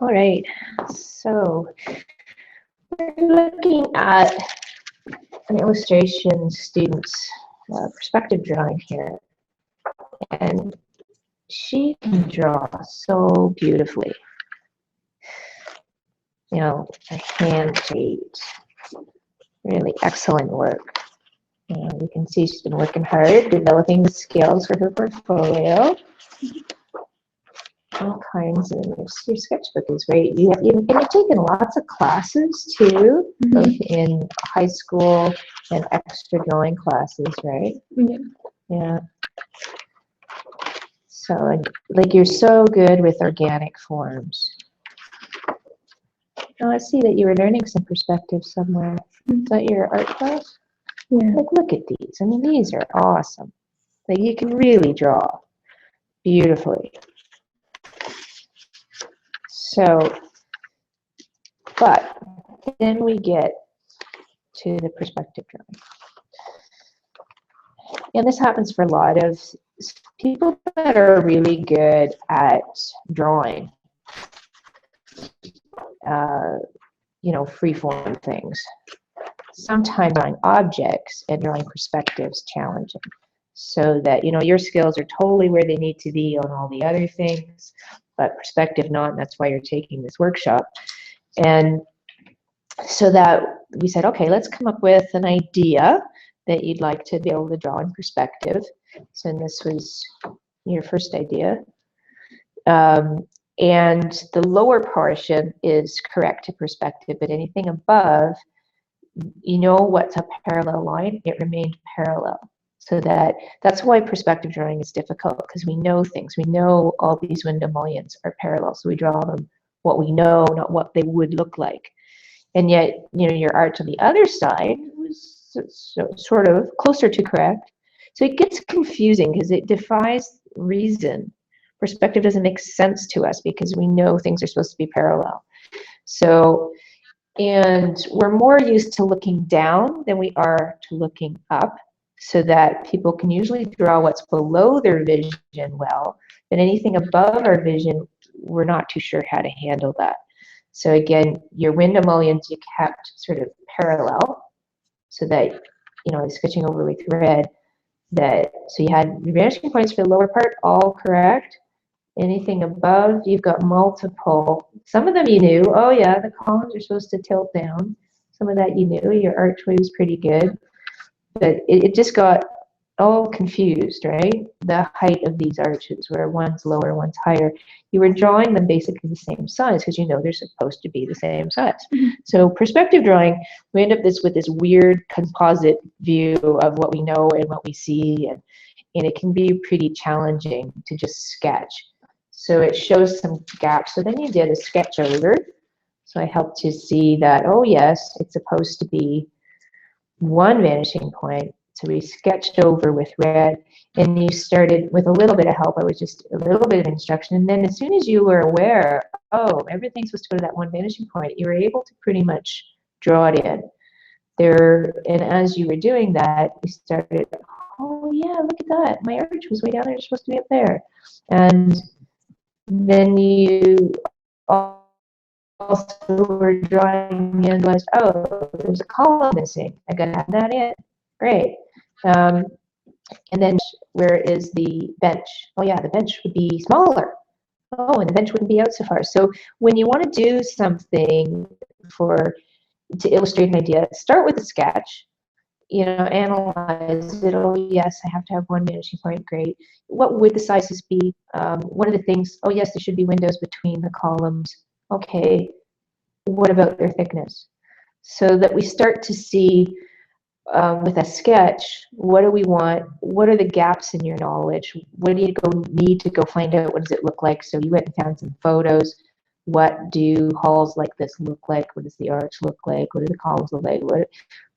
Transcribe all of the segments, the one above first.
All right, so we're looking at an illustration student's perspective drawing here, and she can draw so beautifully. You know, her hand shaped, really excellent work. And you can see she's been working hard, developing the skills for her portfolio. All kinds of, your sketchbook is great. And you've taken lots of classes too, both in high school and extra drawing classes, right? Yeah. Yeah. So, like, you're so good with organic forms. Now, I see that you were learning some perspective somewhere. Is that your art class? Yeah. Like, look at these. I mean, these are awesome. Like, you can really draw beautifully. So, but then we get to the perspective drawing. And this happens for a lot of people that are really good at drawing, you know, free-form things. Sometimes drawing objects and drawing perspectives challenging. So that, you know, your skills are totally where they need to be on all the other things, but perspective not, and that's why you're taking this workshop. And so that we said, okay, let's come up with an idea that you'd like to be able to draw in perspective. So this was your first idea. And the lower portion is correct to perspective, but anything above, you know what's a parallel line? It remained parallel. So that's why perspective drawing is difficult, because we know things. We know all these window mullions are parallel, so we draw them what we know, not what they would look like. And yet, you know, your art on the other side was sort of closer to correct. So it gets confusing because it defies reason. Perspective doesn't make sense to us because we know things are supposed to be parallel. So, and we're more used to looking down than we are to looking up, so that people can usually draw what's below their vision well, but anything above our vision, we're not too sure how to handle that. So again, your window mullions you kept sort of parallel, so that, you know, switching over with red, that, so you had your vanishing points for the lower part, all correct. Anything above, you've got multiple. Some of them you knew, oh yeah, the columns are supposed to tilt down. Some of that you knew, your archway was pretty good. But it just got all confused, right? The height of these arches, where one's lower, one's higher. You were drawing them basically the same size because you know they're supposed to be the same size. So perspective drawing, we end up with this weird composite view of what we know and what we see, and it can be pretty challenging to just sketch. So it shows some gaps. So then you did a sketch over. So I helped you see that, oh yes, it's supposed to be one vanishing point. So we sketched over with red, and you started with a little bit of help. I was just a little bit of instruction, and then as soon as you were aware, oh, everything's supposed to go to that one vanishing point, you were able to pretty much draw it in there. And as you were doing that, you started, oh yeah, look at that, my arch was way down there, it's supposed to be up there. And then you also were drawing and realized, oh, there's a column missing, I gotta add that in. Great. And then where is the bench? Oh yeah, the bench would be smaller. Oh, and the bench wouldn't be out so far. So when you want to do something to illustrate an idea, start with a sketch, you know, analyze it. Oh yes, I have to have one vanishing point, great. What would the sizes be? One of the things, oh yes, there should be windows between the columns. Okay, what about their thickness? So that we start to see with a sketch, what do we want? What are the gaps in your knowledge? What do you need to go find out? What does it look like? So you went and found some photos. What do halls like this look like? What does the arch look like? What do the columns look like?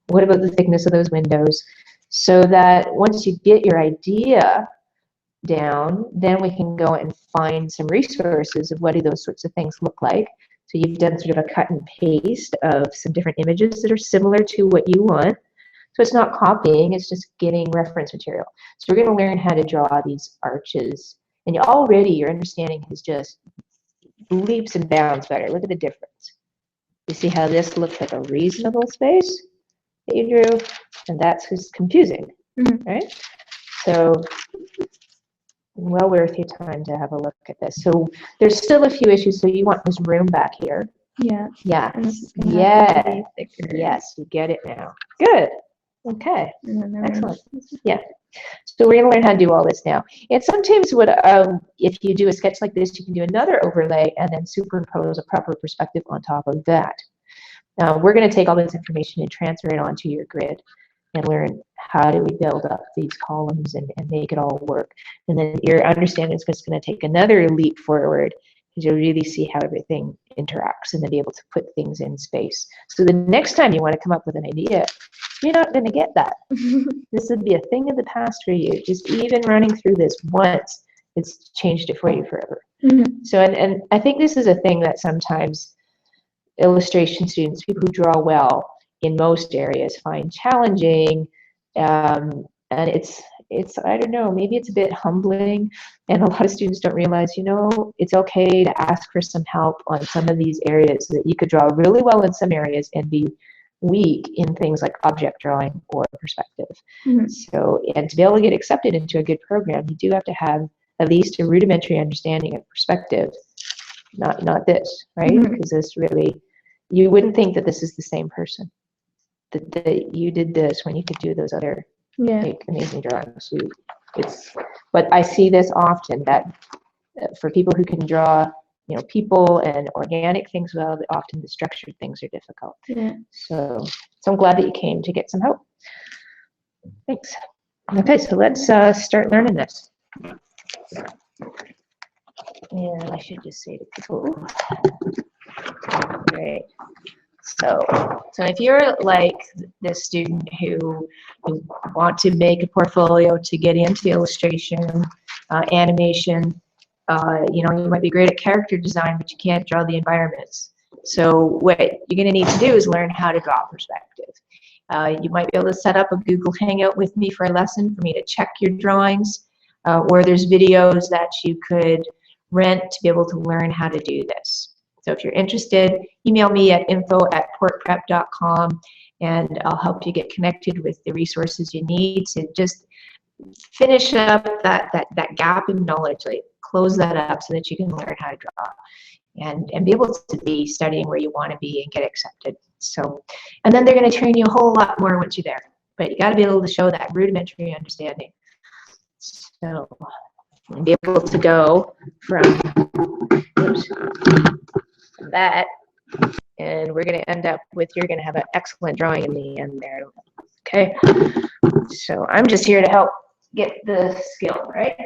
What about the thickness of those windows? So that once you get your idea down, then we can go and find some resources of what do those sorts of things look like. So you've done sort of a cut and paste of some different images that are similar to what you want. So it's not copying, it's just getting reference material. So we're going to learn how to draw these arches And already your understanding has just leaps and bounds better. Look at the difference. You see how this looks like a reasonable space that you drew, and that's just confusing, right? So well worth your time to have a look at this. So there's still a few issues. So you want this room back here. Yeah. Yeah. And this is gonna have to be thicker. Yes, you get it now. Good. Okay. And then Excellent. Yeah. So we're going to learn how to do all this now. And sometimes what if you do a sketch like this, you can do another overlay and then superimpose a proper perspective on top of that. Now we're going to take all this information and transfer it onto your grid and learn how do we build up these columns and make it all work. And then your understanding is just going to take another leap forward because you'll really see how everything interacts and then be able to put things in space. So the next time you want to come up with an idea, you're not going to get that. This would be a thing of the past for you. Just even running through this once, it's changed it for you forever. So, and I think this is a thing that sometimes illustration students, people who draw well in most areas, find challenging. And it's I don't know, maybe it's a bit humbling, and a lot of students don't realize, you know, it's okay to ask for some help on some of these areas, so that you could draw really well in some areas and be weak in things like object drawing or perspective. So, and to be able to get accepted into a good program, you do have to have at least a rudimentary understanding of perspective, not this, right? Because this really, you wouldn't think that this is the same person, that you did this when you could do those other amazing drawings. But I see this often, that for people who can draw, you know, people and organic things well, often the structured things are difficult. So I'm glad that you came to get some help. Thanks. Okay, so let's start learning this. And I should just say to people, right. So if you're like this student who want to make a portfolio to get into illustration, animation, you know, you might be great at character design, but you can't draw the environments. So what you're going to need to do is learn how to draw perspective. You might be able to set up a Google Hangout with me for a lesson for me to check your drawings, or there's videos that you could rent to be able to learn how to do this. So if you're interested, email me at info@portprep.com, and I'll help you get connected with the resources you need to just finish up that gap in knowledge, like close that up so that you can learn how to draw and be able to be studying where you want to be and get accepted. So, and then they're going to train you a whole lot more once you're there, but you got to be able to show that rudimentary understanding. So, and be able to go from that, and we're going to end up with, you're going to have an excellent drawing in the end there. Okay, so I'm just here to help get the skill, right?